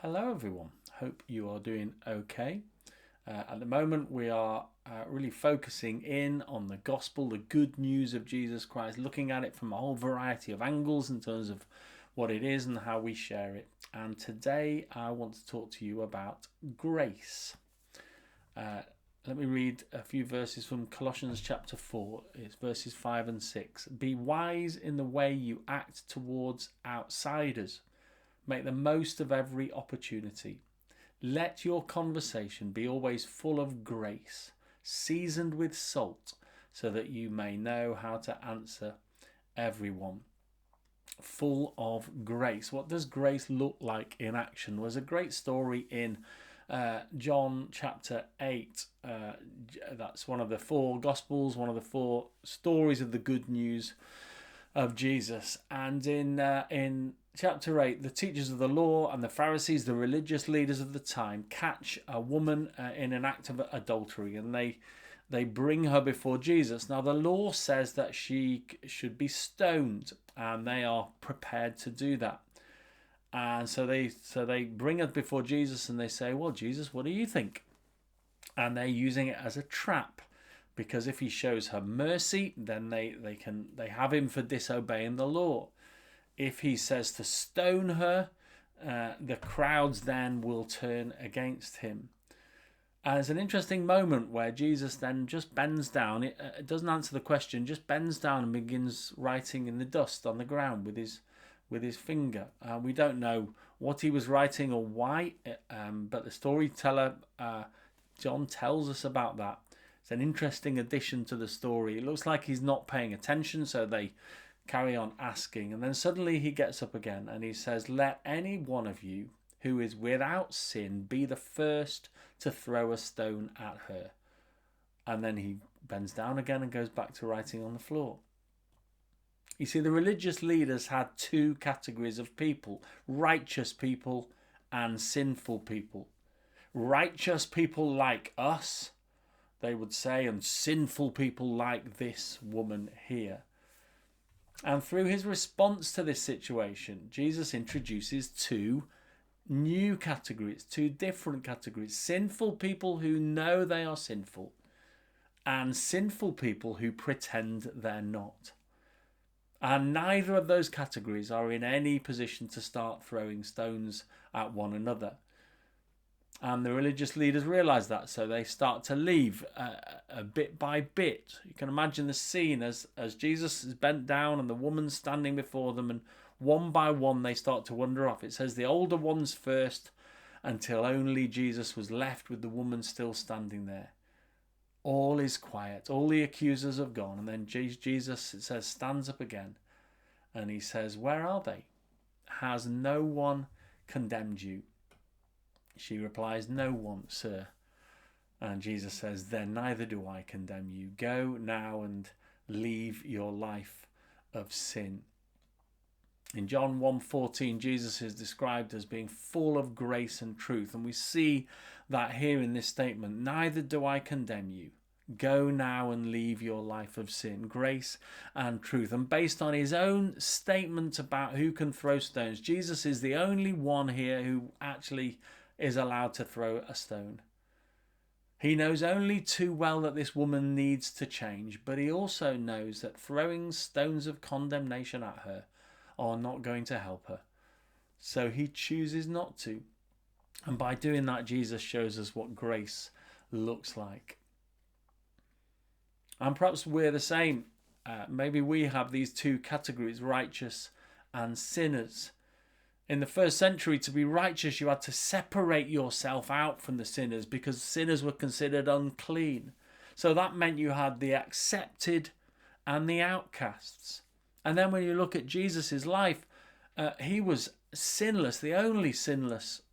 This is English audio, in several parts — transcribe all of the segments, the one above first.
Hello everyone, hope you are doing okay. At the moment we are really focusing in on the gospel, the good news of Jesus Christ, looking at it from a whole variety of angles in terms of what it is and how we share it. And today I want to talk to you about grace. Let me read a few verses from Colossians chapter 4. It's verses 5 and 6. Be wise in the way you act towards outsiders. Make the most of every opportunity. Let your conversation be always full of grace, seasoned with salt, so that you may know how to answer everyone. Full of grace. What does grace look like in action? There's a great story in John chapter 8. That's one of the four Gospels, one of the four stories of the good news of Jesus. And in chapter 8, the teachers of the law and the Pharisees, the religious leaders of the time, catch a woman in an act of adultery, and they bring her before Jesus. Now the law says that she should be stoned, and they are prepared to do that. And so they bring her before Jesus, and they say, well, Jesus, what do you think? And they're using it as a trap, because if he shows her mercy, then they have him for disobeying the law. If he says to stone her, the crowds then will turn against him. And it's an interesting moment where Jesus then just bends down. It doesn't answer the question, just bends down and begins writing in the dust on the ground with his finger. We don't know what he was writing or why, but the storyteller, John, tells us about that. It's an interesting addition to the story. It looks like he's not paying attention, so they carry on asking. And then suddenly he gets up again and he says, let any one of you who is without sin be the first to throw a stone at her. And then he bends down again and goes back to writing on the floor. You see, the religious leaders had two categories of people: righteous people and sinful people. Righteous people like us, they would say, and sinful people like this woman here. And through his response to this situation, Jesus introduces two new categories, two different categories: sinful people who know they are sinful, and sinful people who pretend they're not. And neither of those categories are in any position to start throwing stones at one another. And the religious leaders realise that, so they start to leave bit by bit. You can imagine the scene as Jesus is bent down and the woman's standing before them, and one by one they start to wander off. It says the older ones first, until only Jesus was left with the woman still standing there. All is quiet. All the accusers have gone. And then Jesus, it says, stands up again. And he says, where are they? Has no one condemned you? She replies, no one, sir. And Jesus says, then neither do I condemn you. Go now and leave your life of sin. In John 1:14, Jesus is described as being full of grace and truth. And we see that here in this statement: neither do I condemn you. Go now and leave your life of sin. Grace and truth. And based on his own statement about who can throw stones, Jesus is the only one here who actually is allowed to throw a stone. He knows only too well that this woman needs to change, but he also knows that throwing stones of condemnation at her are not going to help her. So he chooses not to. And by doing that, Jesus shows us what grace looks like. And perhaps we're the same. Maybe we have these two categories, righteous and sinners. In the first century, to be righteous, you had to separate yourself out from the sinners, because sinners were considered unclean. So that meant you had the accepted and the outcasts. And then when you look at Jesus' life, he was sinless, the only sinless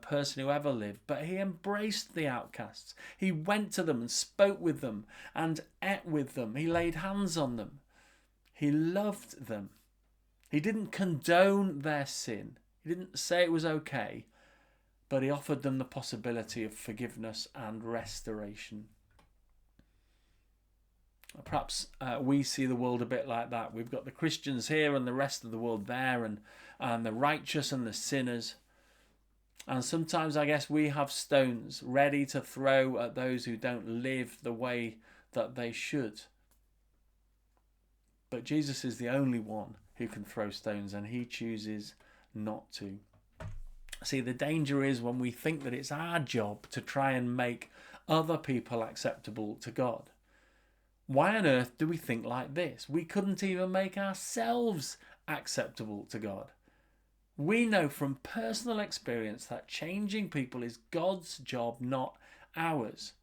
person who ever lived, but he embraced the outcasts. He went to them and spoke with them and ate with them. He laid hands on them. He loved them. He didn't condone their sin. He didn't say it was okay, but he offered them the possibility of forgiveness and restoration. Perhaps we see the world a bit like that. We've got the Christians here and the rest of the world there, and the righteous and the sinners. And sometimes I guess we have stones ready to throw at those who don't live the way that they should. But Jesus is the only one who can throw stones, and he chooses not to. See, the danger is when we think that it's our job to try and make other people acceptable to God. Why on earth do we think like this? We couldn't even make ourselves acceptable to God. We know from personal experience that changing people is God's job, not ours.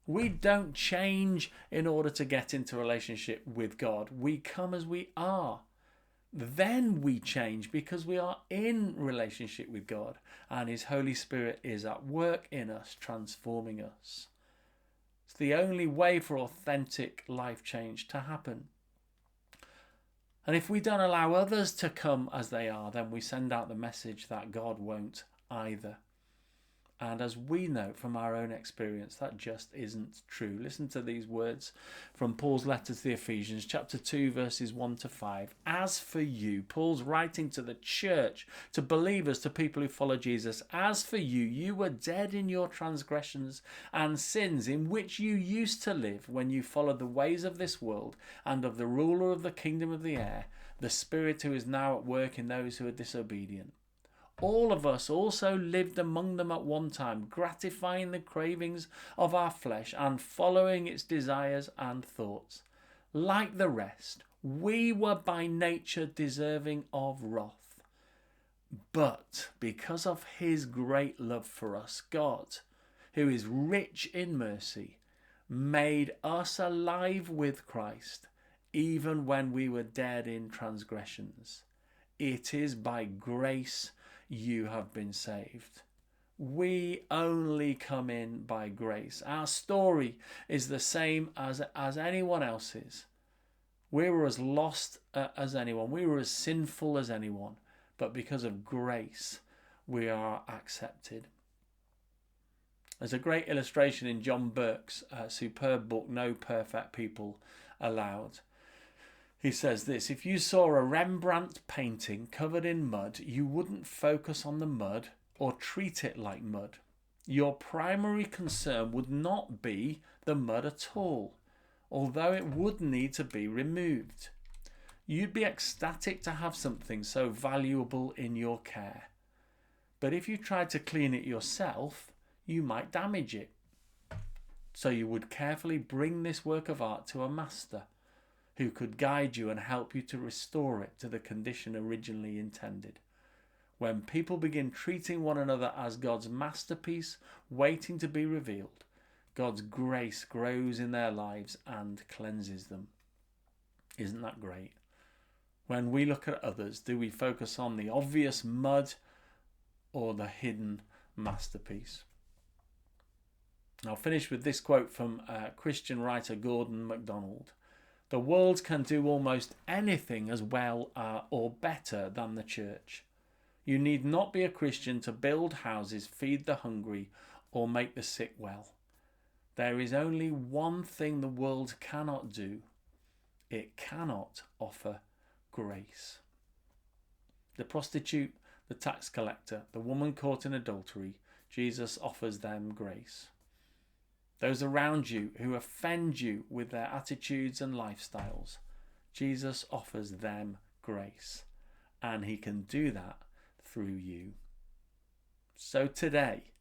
We don't change in order to get into a relationship with God. We come as we are. Then we change because we are in relationship with God and His Holy Spirit is at work in us, transforming us. It's the only way for authentic life change to happen. And if we don't allow others to come as they are, then we send out the message that God won't either. And as we know from our own experience, that just isn't true. Listen to these words from Paul's letter to the Ephesians, chapter 2, verses 1 to 5. As for you, Paul's writing to the church, to believers, to people who follow Jesus. As for you, you were dead in your transgressions and sins in which you used to live when you followed the ways of this world and of the ruler of the kingdom of the air, the spirit who is now at work in those who are disobedient. All of us also lived among them at one time, gratifying the cravings of our flesh and following its desires and thoughts. Like the rest, we were by nature deserving of wrath. But because of His great love for us, God, who is rich in mercy, made us alive with Christ, even when we were dead in transgressions. It is by grace you have been saved. We only come in by grace. Our story is the same as anyone else's. We were as lost as anyone. We were as sinful as anyone. But because of grace, we are accepted. There's a great illustration in John Burke's superb book, No Perfect People Allowed. He says this: if you saw a Rembrandt painting covered in mud, you wouldn't focus on the mud or treat it like mud. Your primary concern would not be the mud at all, although it would need to be removed. You'd be ecstatic to have something so valuable in your care. But if you tried to clean it yourself, you might damage it. So you would carefully bring this work of art to a master who could guide you and help you to restore it to the condition originally intended. When people begin treating one another as God's masterpiece, waiting to be revealed, God's grace grows in their lives and cleanses them. Isn't that great? When we look at others, do we focus on the obvious mud or the hidden masterpiece? I'll finish with this quote from Christian writer Gordon MacDonald. The world can do almost anything as well or better than the church. You need not be a Christian to build houses, feed the hungry, or make the sick well. There is only one thing the world cannot do. It cannot offer grace. The prostitute, the tax collector, the woman caught in adultery, Jesus offers them grace. Those around you who offend you with their attitudes and lifestyles, Jesus offers them grace, and He can do that through you. So today,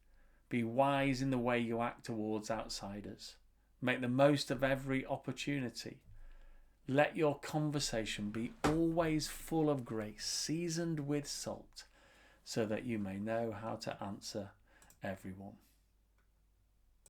be wise in the way you act towards outsiders. Make the most of every opportunity. Let your conversation be always full of grace, seasoned with salt, so that you may know how to answer everyone.